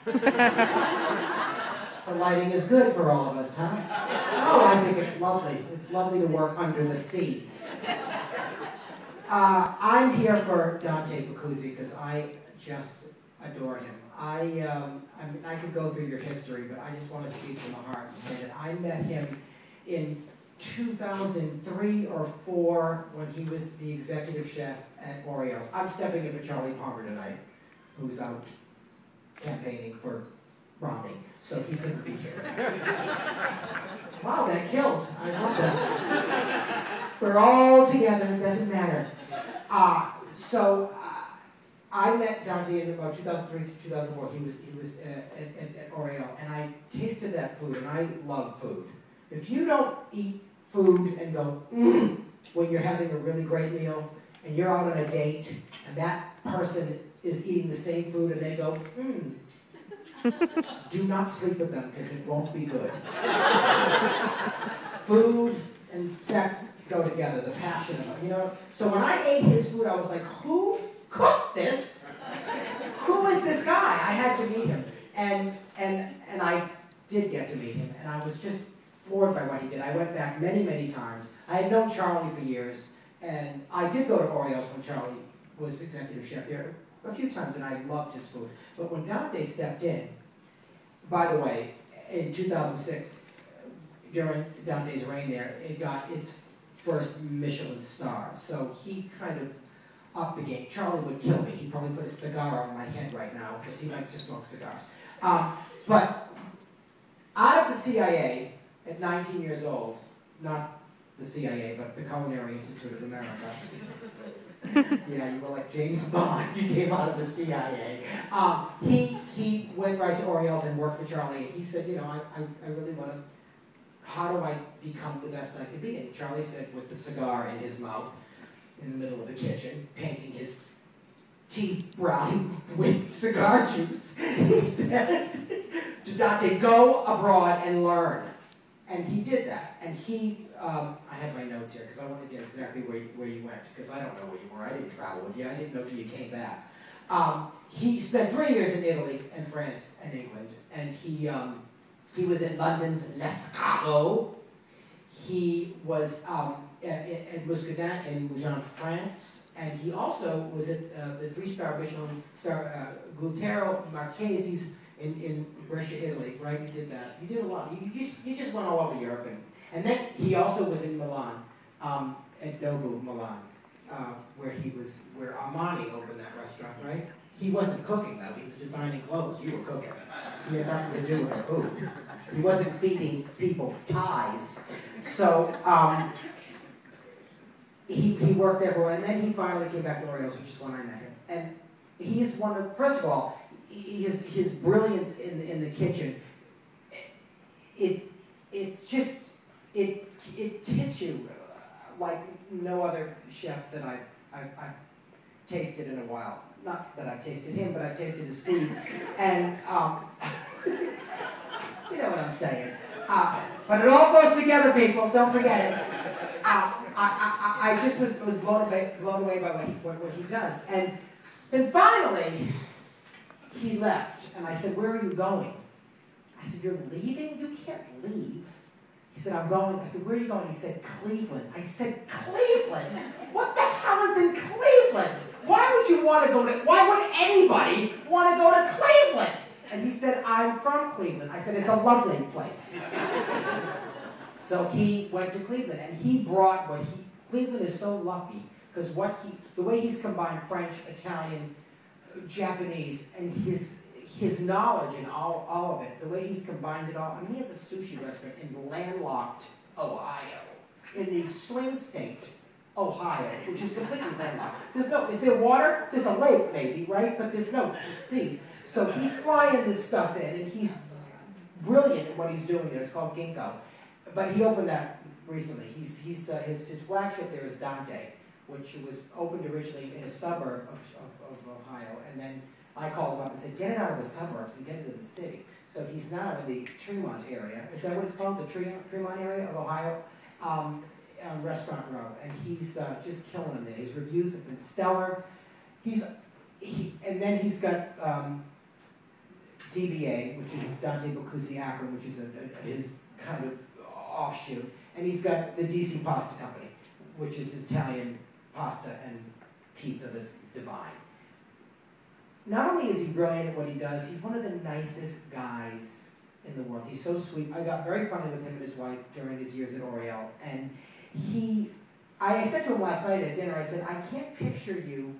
The lighting is good for all of us, huh? Oh, I think it's lovely. It's lovely to work under the sea. I'm here for Dante Pacuzzi because I just adore him. I mean, I could go through your history, but I just want to speak from the heart and say that I met him in 2003 or 4 when he was the executive chef at Orioles. I'm stepping in for Charlie Palmer tonight, who's out campaigning for Romney, so he couldn't be here. Wow, that killed. I love that. We're all together, it doesn't matter. I met Dante in about 2003 to 2004. He was at Oriole, and I tasted that food, and I love food. If you don't eat food and go, when you're having a really great meal, and you're out on a date, and that person is eating the same food, and they go, do not sleep with them, because it won't be good. Food and sex go together, the passion of it, you know? So when I ate his food, I was like, who cooked this? Who is this guy? I had to meet him. And I did get to meet him, and I was just floored by what he did. I went back many, many times. I had known Charlie for years, and I did go to Orioles when Charlie was executive chef there a few times, and I loved his food. But when Dante stepped in, by the way, in 2006, during Dante's reign there, it got its first Michelin star. So he kind of upped the game. Charlie would kill me. He'd probably put a cigar on my head right now because he likes to smoke cigars. But out of the CIA, at 19 years old, not the CIA, but the Culinary Institute of America. Yeah, you were like James Bond. You came out of the CIA. He went right to Orioles and worked for Charlie. And he said, you know, I really want to, how do I become the best I could be? And Charlie said, with the cigar in his mouth, in the middle of the kitchen, painting his teeth brown with cigar juice, he said to Dante, go abroad and learn. And he did that. And he, I had my notes here because I want to get exactly where you went, because I don't know where you were. I didn't travel with you. I didn't know till you came back. He spent 3 years in Italy and France and England. And he was in London's L'Escargot. He was at Muscadin in Mougins, France. And he also was at the 3-star Michelin star Gualtiero Marchesi's in Brescia, Italy, right? You did that. You did a lot. You just went all over Europe. And then he also was in Milan, at Nobu, Milan, where Armani opened that restaurant, right? He wasn't cooking, though. He was designing clothes. You were cooking. He had nothing to do with the food. He wasn't feeding people ties. So he worked everywhere. And then he finally came back to Orioles, which is when I met him. And he's one of, first of all, his brilliance in the kitchen, it hits you like no other chef that I've tasted in a while. Not that I've tasted him, but I've tasted his food. And you know what I'm saying. But it all goes together, people. Don't forget it. I just was blown away by what he does. And then finally, he left, and I said, where are you going? I said, you're leaving? You can't leave. He said, I'm going. I said, where are you going? He said, Cleveland. I said, Cleveland? What the hell is in Cleveland? Why would you want to go to, why would anybody want to go to Cleveland? And he said, I'm from Cleveland. I said, it's a lovely place. So he went to Cleveland, and he brought Cleveland is so lucky, because the way he's combined French, Italian, Japanese, and his knowledge and all of it, the way he's combined it all. I mean, he has a sushi restaurant in landlocked Ohio, in the swing state, Ohio, which is completely landlocked. Is there water? There's a lake maybe, right? But there's no sea. So he's flying this stuff in, and he's brilliant at what he's doing there. It's called Ginkgo. But he opened that recently. His flagship there is Dante, which was opened originally in a suburb of Ohio, and then I called him up and said, get it out of the suburbs and get it to the city. So he's now in the Tremont area. Is that what it's called? The Tremont area of Ohio? On Restaurant Row. And he's just killing them there. His reviews have been stellar. And then he's got DBA, which is Dante Bocuse Akron, which is his kind of offshoot. And he's got the DC Pasta Company, which is Italian pasta and pizza that's divine. Not only is he brilliant at what he does, he's one of the nicest guys in the world. He's so sweet. I got very friendly with him and his wife during his years at Oriel. And I said to him last night at dinner, I said, I can't picture you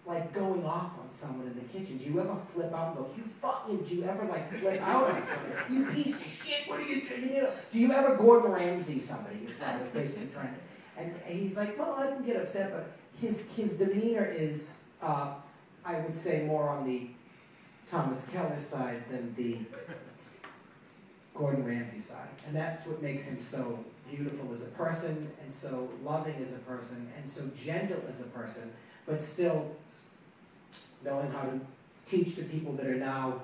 like going off on someone in the kitchen. Do you ever flip out and go, you fucking, do you ever like flip out on someone? You piece of shit, what are you doing? Do you ever Gordon Ramsay somebody? Is what I was basically trying to. And he's like, well, I can get upset, but his demeanor is, I would say, more on the Thomas Keller side than the Gordon Ramsay side. And that's what makes him so beautiful as a person, and so loving as a person, and so gentle as a person, but still knowing how to teach the people that now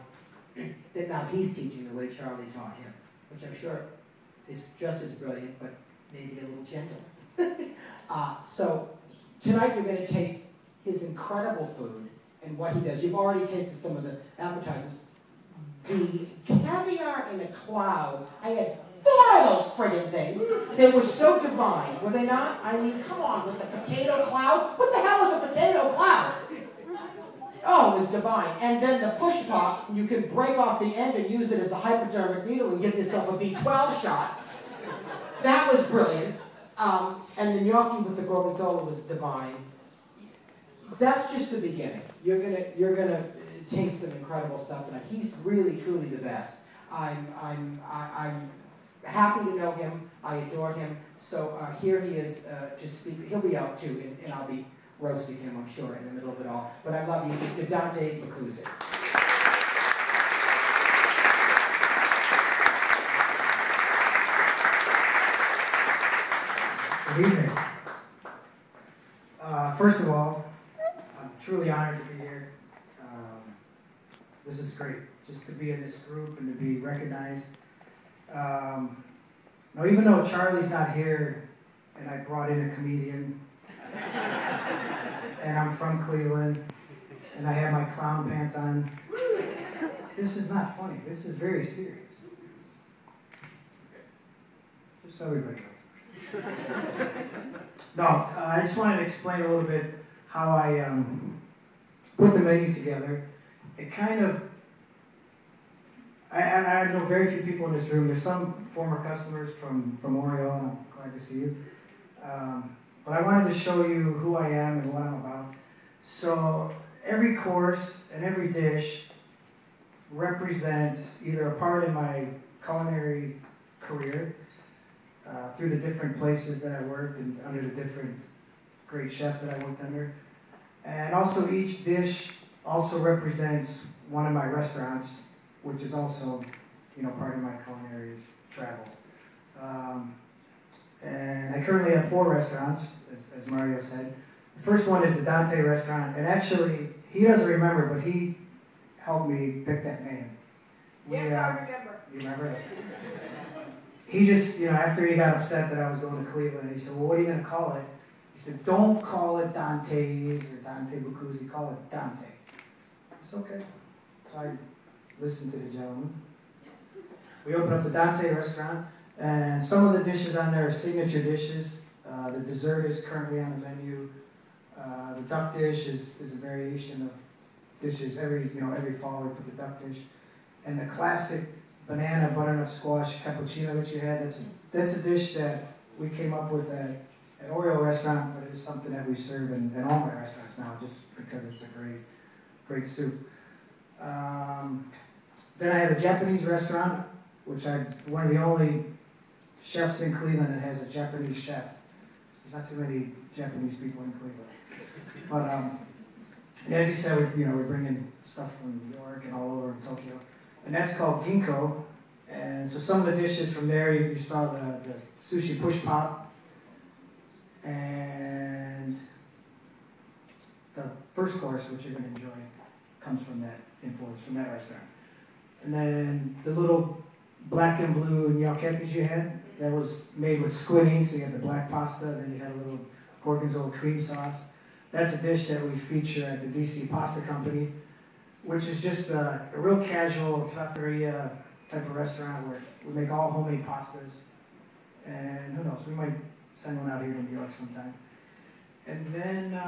he's teaching the way Charlie taught him, which I'm sure is just as brilliant, but maybe a little gentle. So tonight you're going to taste his incredible food and what he does. You've already tasted some of the appetizers. The caviar in a cloud, I had 4 of those friggin' things. They were so divine, were they not? I mean, come on, with the potato cloud? What the hell is a potato cloud? Oh, it was divine. And then the push pop, you can break off the end and use it as a hypodermic needle and give yourself a B12 shot. That was brilliant. And the gnocchi with the gorgonzola was divine. That's just the beginning. You're gonna taste some incredible stuff tonight. He's really, truly the best. I'm happy to know him. I adore him. So here he is to speak. He'll be out too, and I'll be roasting him, I'm sure, in the middle of it all. But I love you, Mr. Dante Bocuse. Good evening. First of all, I'm truly honored to be here. This is great, just to be in this group and to be recognized. Now, even though Charlie's not here, and I brought in a comedian, and I'm from Cleveland, and I have my clown pants on, this is not funny. This is very serious. Just so everybody knows. No, I just wanted to explain a little bit how I put the menu together. It kind of, I know very few people in this room. There's some former customers from Oriel, and I'm glad to see you. But I wanted to show you who I am and what I'm about. So every course and every dish represents either a part in my culinary career, through the different places that I worked and under the different great chefs that I worked under. And also each dish also represents one of my restaurants, which is also, part of my culinary travels. And I currently have 4 restaurants, as Mario said. The first one is the Dante restaurant, and actually, he doesn't remember, but he helped me pick that name. Yes, I remember. You remember it? He just, after he got upset that I was going to Cleveland, he said, well, what are you going to call it? He said, don't call it Dante's or Dante Bocuse, call it Dante. It's okay. So I listened to the gentleman. We opened up the Dante restaurant, and some of the dishes on there are signature dishes. The dessert is currently on the menu. The duck dish is a variation of dishes. Every fall we put the duck dish. And the classic banana butternut squash cappuccino that you had, that's a dish that we came up with at Oriel restaurant, but it's something that we serve in all my restaurants now, just because it's a great soup. Then I have a Japanese restaurant, which I'm one of the only chefs in Cleveland that has a Japanese chef. There's not too many Japanese people in Cleveland. But as you said, we're bringing stuff from New York and all over Tokyo. And that's called ginkgo. And so some of the dishes from there, you saw the sushi push pop. And the first course, which you're going to enjoy, comes from that influence, from that restaurant. And then the little black and blue gnocchetti you had, that was made with squid ink, so you had the black pasta, then you had a little gorgonzola cream sauce. That's a dish that we feature at the DC Pasta Company. which is just a real casual trattoria type of restaurant where we make all homemade pastas. And who knows, we might send one out here to New York sometime. And then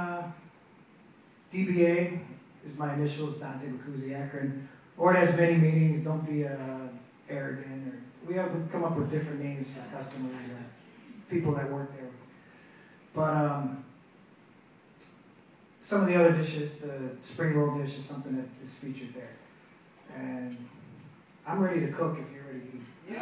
DBA is my initials, Dante Bacuzzi acronym. Or it has many meanings. Don't be arrogant. Or we come up with different names for customers and people that work there. But some of the other dishes, the spring roll dish is something that is featured there. And I'm ready to cook if you're ready to eat. Yeah.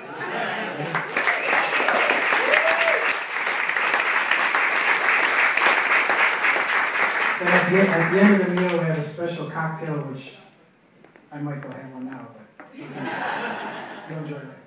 And at the end of the meal, we have a special cocktail, which I might go have one now, but you'll enjoy that.